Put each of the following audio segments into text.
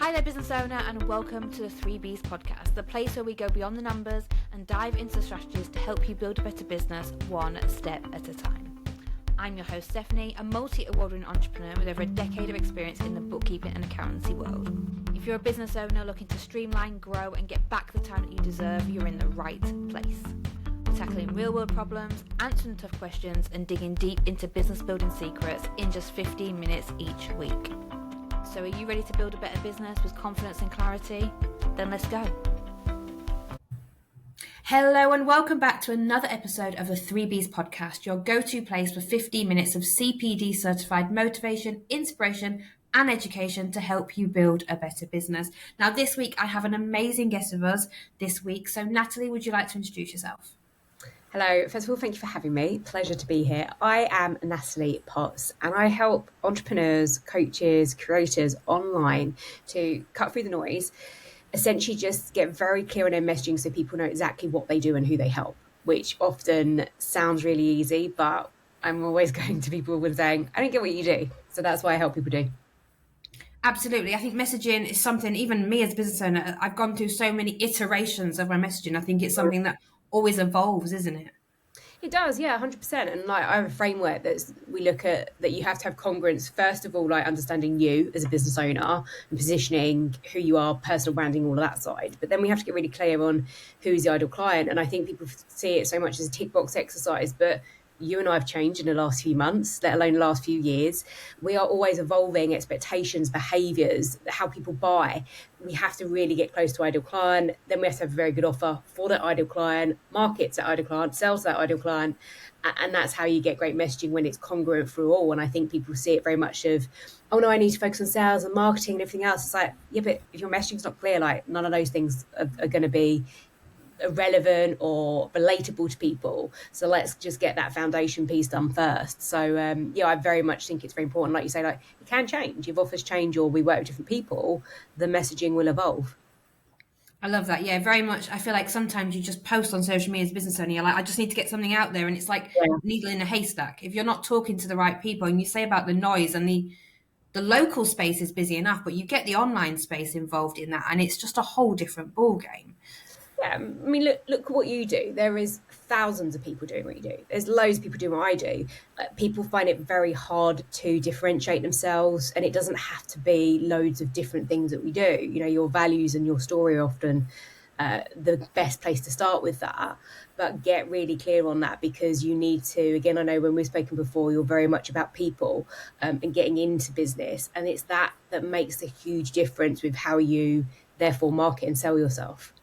Hi there, business owner, and welcome to the 3Bs podcast, the place where we go beyond the numbers and dive into strategies to help you build a better business one step at a time. I'm your host, Stephanie, a multi-award-winning entrepreneur with over a decade of experience in the bookkeeping and accountancy world. If you're a business owner looking to streamline, grow, and get back the time that you deserve, you're in the right place. We're tackling real-world problems, answering tough questions, and digging deep into business-building secrets in just 15 minutes each week. So are you ready to build a better business with confidence and clarity? Then let's go. Hello and welcome back to another episode of the 3Bs podcast, your go-to place for 15 minutes of CPD certified motivation, inspiration and education to help you build a better business. Now this week I have an amazing guest with us this week. So Natalie, would you like to introduce yourself? Hello, first of all, thank you for having me. Pleasure to be here. I am Natalie Potts and I help entrepreneurs, coaches, creators online to cut through the noise, essentially just get very clear on their messaging so people know exactly what they do and who they help, which often sounds really easy, but I'm always going to people with saying, I don't get what you do. So that's why I help people do. Absolutely. I think messaging is something, even me as a business owner, I've gone through so many iterations of my messaging. I think it's something that always evolves, isn't it? It does, yeah, 100%. And like I have a framework we look at that you have to have congruence. First of all, like understanding you as a business owner and positioning who you are, personal branding, all of that side. But then we have to get really clear on who's the ideal client. And I think people see it so much as a tick box exercise, but you and I have changed in the last few months, let alone the last few years. We are always evolving expectations, behaviours, how people buy. We have to really get close to ideal client. Then we have to have a very good offer for that ideal client, markets that ideal client, sells that ideal client. And that's how you get great messaging when it's congruent through all. And I think people see it very much of, oh no, I need to focus on sales and marketing and everything else. It's like, yeah, but if your messaging's not clear, like none of those things are going to be relevant or relatable to people. So let's just get that foundation piece done first. So I very much think it's very important. Like you say, like it can change. If offers change or we work with different people, the messaging will evolve. I love that. Yeah, very much. I feel like sometimes you just post on social media as a business owner, you're like, I just need to get something out there. And it's like needle in a haystack. If you're not talking to the right people, and you say about the noise and the local space is busy enough, but you get the online space involved in that, and it's just a whole different ball game. Yeah, I mean, look what you do. There is thousands of people doing what you do. There's loads of people doing what I do. People find it very hard to differentiate themselves, and it doesn't have to be loads of different things that we do. You know, your values and your story are often the best place to start with that. But get really clear on that, because you need to, again, I know when we've spoken before, you're very much about people and getting into business. And it's that makes a huge difference with how you therefore market and sell yourself.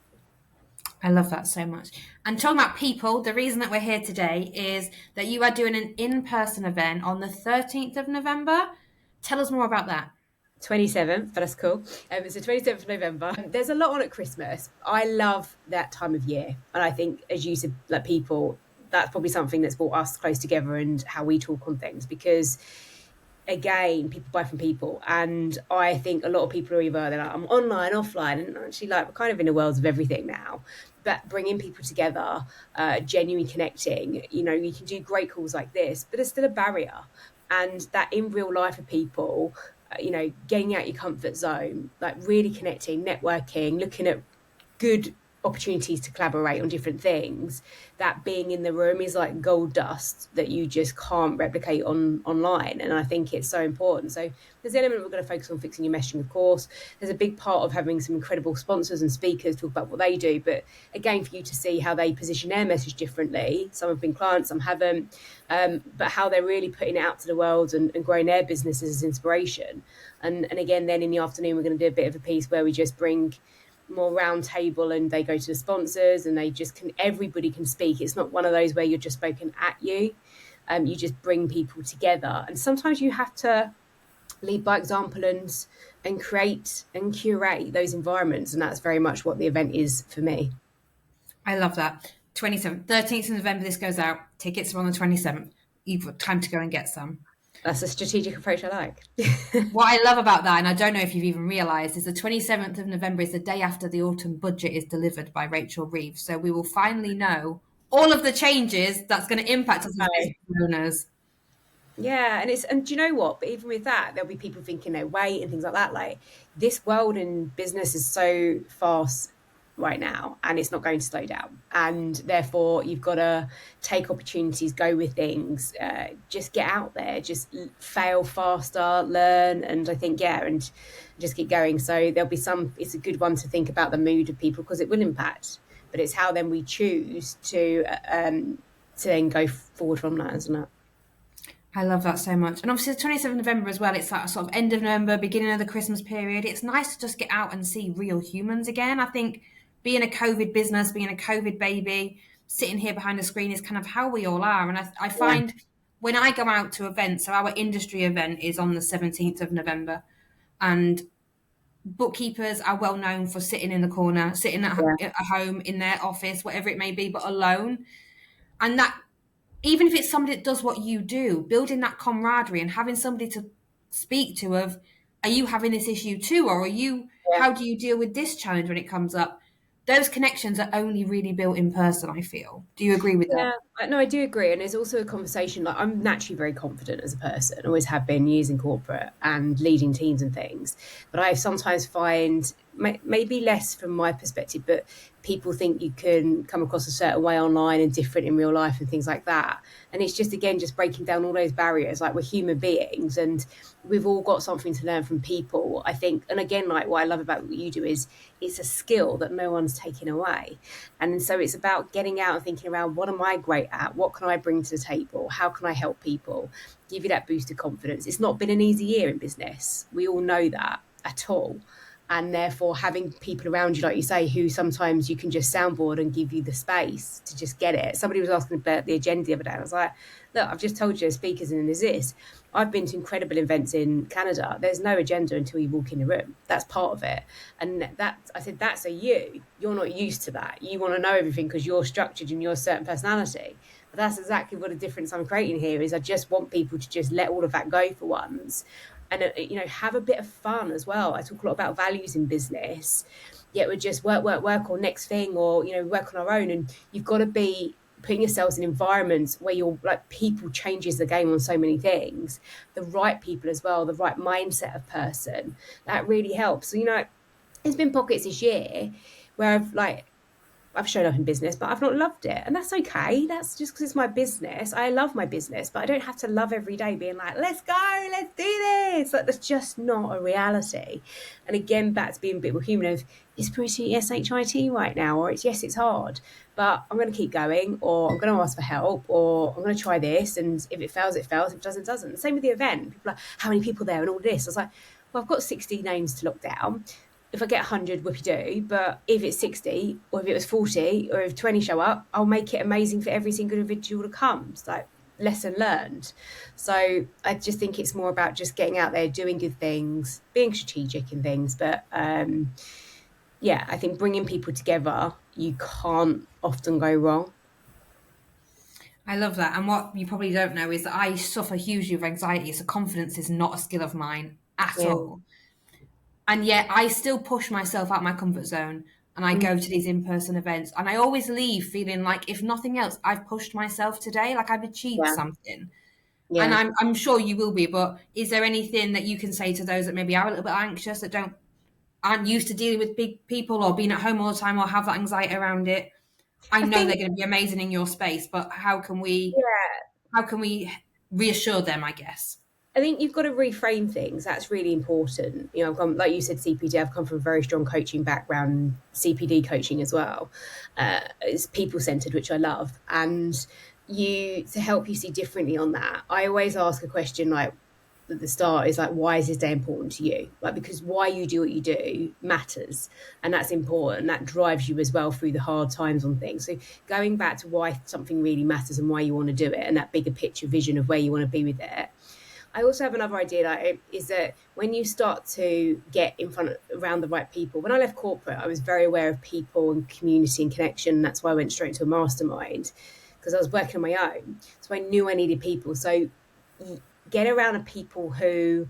I love that so much. And talking about people, the reason that we're here today is that you are doing an in-person event on the 13th of November. Tell us more about that. 27th, but that's cool. It's the 27th of November. There's a lot on at Christmas. I love that time of year. And I think, as you said, like people, that's probably something that's brought us close together and how we talk on things, because again, people buy from people. And I think a lot of people are either they're like, I'm online, offline, and actually like we're kind of in the worlds of everything now. But bringing people together, genuinely connecting, you know, you can do great calls like this, but there's still a barrier. And that in real life of people, you know, getting out your comfort zone, like really connecting, networking, looking at good opportunities to collaborate on different things, that being in the room is like gold dust that you just can't replicate online. And I think it's so important. So there's the element we're going to focus on fixing your messaging, of course. There's a big part of having some incredible sponsors and speakers talk about what they do, but again, for you to see how they position their message differently. Some have been clients, some haven't, but how they're really putting it out to the world and growing their businesses as inspiration. And again, then in the afternoon, we're going to do a bit of a piece where we just bring more round table and they go to the sponsors and they just everybody can speak. It's not one of those where you're just spoken at you. You just bring people together, and sometimes you have to lead by example and create and curate those environments, and that's very much what the event is for me. I love that. 27th, 13th of November this goes out. Tickets are on the 27th. You've got time to go and get some. That's a strategic approach I like. What I love about that, and I don't know if you've even realised, is the 27th of November is the day after the autumn budget is delivered by Rachel Reeves. So we will finally know all of the changes that's going to impact us as business owners. Yeah, and do you know what? But even with that, there'll be people thinking their weight and things like that. Like this world in business is so fast right now, and it's not going to slow down. And therefore, you've got to take opportunities, go with things, just get out there, just fail faster, learn, and I think and just keep going. So there'll be some. It's a good one to think about the mood of people because it will impact, but it's how then we choose to then go forward from that, isn't it? I love that so much. And obviously the 27th of November as well, it's that sort of end of November, beginning of the Christmas period. It's nice to just get out and see real humans again. I think being a COVID business, being a COVID baby, sitting here behind the screen is kind of how we all are. And I Yeah. find when I go out to events, so our industry event is on the 17th of November, and bookkeepers are well known for sitting in the corner, sitting at home in their office, whatever it may be, but alone. And that, even if it's somebody that does what you do, building that camaraderie and having somebody to speak to of, are you having this issue too? Or Yeah. how do you deal with this challenge when it comes up? Those connections are only really built in person, I feel. Do you agree with that? Yeah, no, I do agree. And there's also a conversation like I'm naturally very confident as a person, always have been years in corporate and leading teams and things. But I sometimes find, maybe less from my perspective, but people think you can come across a certain way online and different in real life and things like that. And it's just, again, just breaking down all those barriers. Like we're human beings and we've all got something to learn from people, I think. And again, like what I love about what you do is it's a skill that no one's taking away. And so it's about getting out and thinking around what am I great at? What can I bring to the table? How can I help people? Give you that boost of confidence. It's not been an easy year in business. We all know that at all. And therefore, having people around you, like you say, who sometimes you can just soundboard and give you the space to just get it. Somebody was asking about the agenda the other day. I was like, look, I've just told you speakers and there's this. I've been to incredible events in Canada. There's no agenda until you walk in the room. That's part of it. And I said, that's a you. You're not used to that. You want to know everything because you're structured and you're a certain personality. But that's exactly what the difference I'm creating here is. I just want people to just let all of that go for once and have a bit of fun as well. I talk a lot about values in business, yet we're just work or next thing, or work on our own. And you've got to be putting yourselves in environments where you're like, people changes the game on so many things, the right people as well, the right mindset of person, that really helps. So there's been pockets this year where I've shown up in business, but I've not loved it. And that's okay. That's just because it's my business. I love my business, but I don't have to love every day being like, let's go, let's do this. Like, that's just not a reality. And again, back to being a bit more human of, it's pretty SHIT right now, or it's hard, but I'm going to keep going, or I'm going to ask for help, or I'm going to try this. And if it fails, it fails. If it doesn't, it doesn't. The same with the event. People are like, how many people there and all this? I was like, well, I've got 60 names to lock down. If I get 100, whoopie do. But if it's 60, or if it was 40, or if 20 show up, I'll make it amazing for every single individual that comes. Like, lesson learned. So I just think it's more about just getting out there, doing good things, being strategic in things. But I think bringing people together, you can't often go wrong. I love that. And what you probably don't know is that I suffer hugely with anxiety. So confidence is not a skill of mine at Yeah. all. And yet I still push myself out my comfort zone and I go to these in-person events and I always leave feeling like, if nothing else, I've pushed myself today, like I've achieved Yeah. something. And Yeah. I'm sure you will be, but is there anything that you can say to those that maybe are a little bit anxious, that aren't used to dealing with big people or being at home all the time or have that anxiety around it? I I know think, they're going to be amazing in your space, but yeah, how can we reassure them, I guess? I think you've got to reframe things. That's really important. I've come, like you said, CPD. I've come from a very strong coaching background, CPD coaching as well. It's people centered, which I love. And to help you see differently on that, I always ask a question like at the start is like, why is this day important to you? Like, because why you do what you do matters, and that's important. That drives you as well through the hard times on things. So going back to why something really matters and why you want to do it, and that bigger picture vision of where you want to be with it. I also have another idea is that when you start to get in front of around the right people, when I left corporate, I was very aware of people and community and connection. And that's why I went straight to a mastermind, because I was working on my own. So I knew I needed people. So get around people who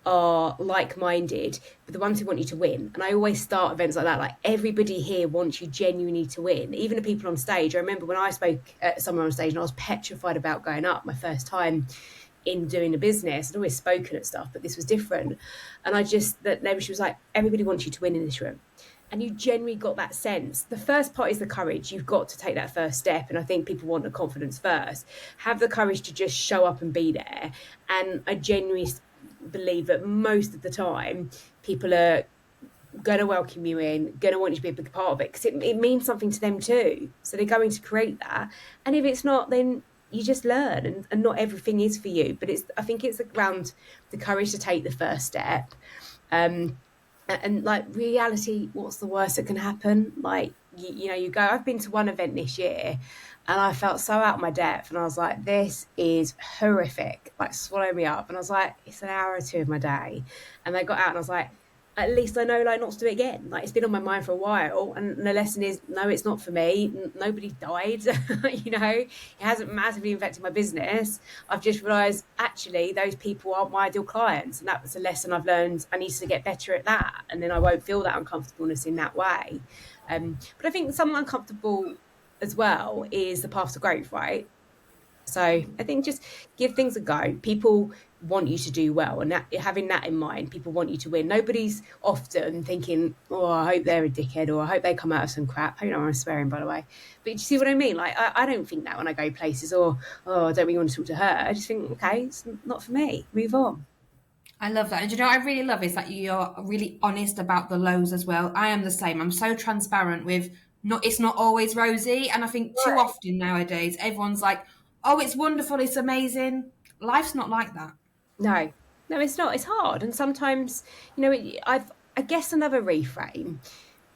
are like-minded, but the ones who want you to win. And I always start events like that. Like, everybody here wants you genuinely to win, even the people on stage. I remember when I spoke somewhere on stage and I was petrified about going up my first time in doing a business. I'd always spoken at stuff, but this was different. And she was like, everybody wants you to win in this room. And you genuinely got that sense. The first part is the courage. You've got to take that first step. And I think people want the confidence first. Have the courage to just show up and be there. And I genuinely believe that most of the time, people are going to welcome you in, going to want you to be a big part of it, because it means something to them too. So they're going to create that. And if it's not, then you just learn, and not everything is for you. But I think it's around the courage to take the first step. And like reality, what's the worst that can happen? Like, you go, I've been to one event this year and I felt so out of my depth, and I was like, this is horrific, like swallow me up. And I was like, it's an hour or two of my day. And I got out and I was like, at least I know, like, not to do it again. Like, it's been on my mind for a while, and the lesson is, no, it's not for me. Nobody died. It hasn't massively affected my business. I've just realised, actually, those people aren't my ideal clients, and that was a lesson I've learned. I need to get better at that, and then I won't feel that uncomfortableness in that way. But I think something uncomfortable as well is the path to growth, right? So I think just give things a go. People want you to do well, and having that in mind, people want you to win. Nobody's often thinking, oh, I hope they're a dickhead, or I hope they come out of some crap. I don't know, I'm swearing, by the way. But you see what I mean? Like, I don't think that when I go places, or, oh, I don't really want to talk to her. I just think, okay, it's not for me. Move on. I love that. And you know what I really love is that you're really honest about the lows as well. I am the same. I'm so transparent with it's not always rosy. And I think too often nowadays, everyone's like, oh, it's wonderful, it's amazing. Life's not like that. No, it's not. It's hard. And sometimes, I guess another reframe.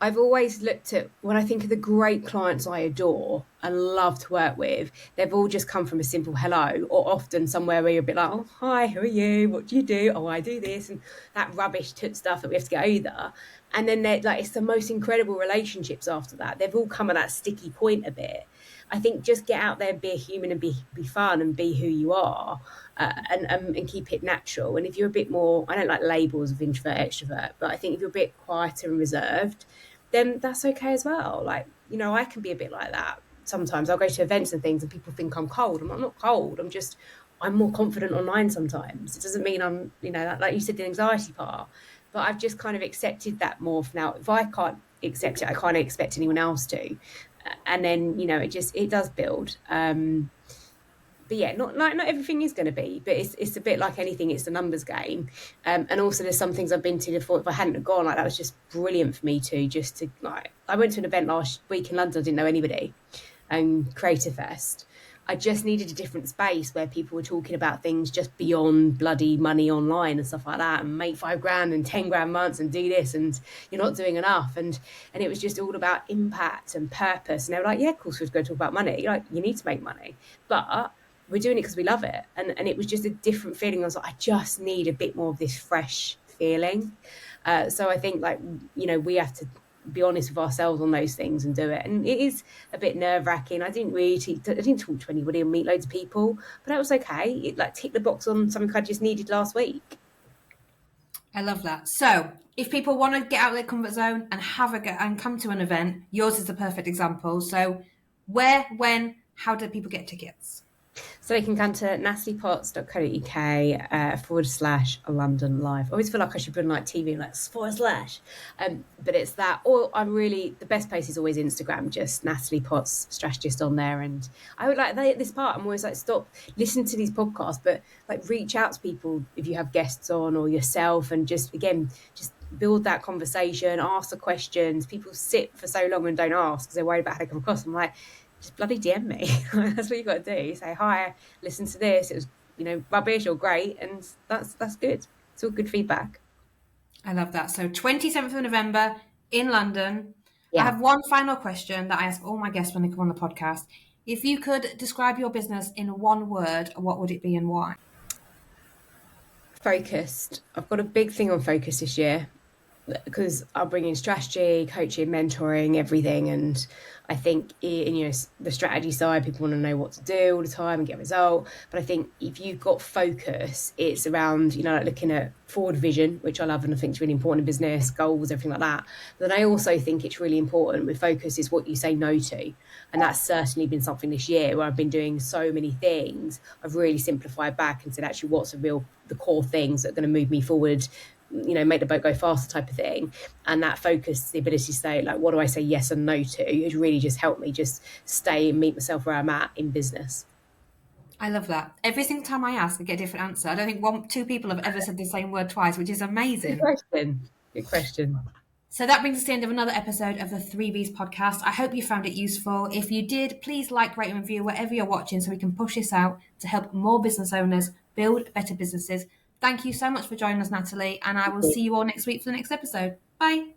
I've always looked at, when I think of the great clients I adore and love to work with, they've all just come from a simple hello, or often somewhere where you're a bit like, oh, hi, who are you? What do you do? Oh, I do this. And that rubbish stuff that we have to get over. And then they're like, it's the most incredible relationships after that. They've all come at that sticky point a bit. I think just get out there, be a human, and be fun, and be who you are, and keep it natural. And if you're a bit more, I don't like labels of introvert, extrovert, but I think if you're a bit quieter and reserved, then that's okay as well. Like, I can be a bit like that. Sometimes I'll go to events and things and people think I'm cold. I'm not cold. I'm more confident online sometimes. It doesn't mean I'm, like you said, the anxiety part, but I've just kind of accepted that more for now. If I can't accept it, I can't expect anyone else to. And then, it does build. But yeah, not everything is going to be, but it's a bit like anything. It's the numbers game. And also there's some things I've been to before. If I hadn't have gone, like, that was just brilliant for me too, just to, like, I went to an event last week in London, I didn't know anybody, Creator Fest. I just needed a different space where people were talking about things just beyond bloody money online and stuff like that, and make $5,000 and 10 grand months and do this, and you're not doing enough. And it was just all about impact and purpose. And they were like, yeah, of course we're going to talk about money. Like, you need to make money, but we're doing it because we love it. And it was just a different feeling. I was like, I just need a bit more of this fresh feeling. So I think, like, we have to be honest with ourselves on those things and do it. And it is a bit nerve-wracking. I didn't talk to anybody and meet loads of people, but that was okay. It, like, ticked the box on something I just needed last week. I love that. So if people want to get out of their comfort zone and and come to an event, yours is the perfect example. So where, when, how do people get tickets? So they can come to nataliepots.co.uk /London Live. I always feel like I should put on, like, TV, like, /. But it's that. Or the best place is always Instagram, just Natalie Potts, strategist on there. And I would like this part. I'm always like, stop, listen to these podcasts, but, like, reach out to people if you have guests on, or yourself, and just build that conversation, ask the questions. People sit for so long and don't ask because they're worried about how they come across. I'm like, just bloody DM me. That's what you got to do. Say, hi, listen to this. It was, rubbish or great, and that's good. It's all good feedback. I love that. So 27th of November in London. Yeah. I have one final question that I ask all my guests when they come on the podcast. If you could describe your business in one word, what would it be and why? Focused. I've got a big thing on focus this year. because I bring in strategy, coaching, mentoring, everything. And I think in the strategy side, people want to know what to do all the time and get a result. But I think if you've got focus, it's around, like looking at forward vision, which I love and I think is really important in business, goals, everything like that. But then I also think it's really important with focus is what you say no to. And that's certainly been something this year where I've been doing so many things. I've really simplified back and said, actually, what's the core things that are going to move me forward, make the boat go faster type of thing. And that focus, the ability to say, like, what do I say yes and no to, has really just helped me just stay and meet myself where I'm at in business. I love that. Every single time I ask, I get a different answer. I don't think two people have ever said the same word twice, which is amazing. Good question. So that brings us to the end of another episode of the 3Bs podcast. I hope you found it useful. If you did, please like, rate and review wherever you're watching so we can push this out to help more business owners build better businesses. Thank you so much for joining us, Natalie, and I will see you all next week for the next episode. Bye.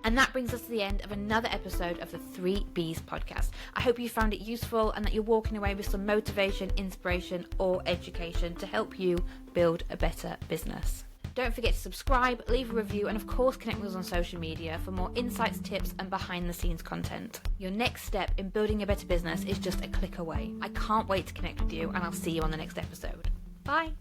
And that brings us to the end of another episode of the 3Bs podcast. I hope you found it useful and that you're walking away with some motivation, inspiration, or education to help you build a better business. Don't forget to subscribe, leave a review, and of course connect with us on social media for more insights, tips, and behind the scenes content. Your next step in building a better business is just a click away. I can't wait to connect with you, and I'll see you on the next episode. Bye.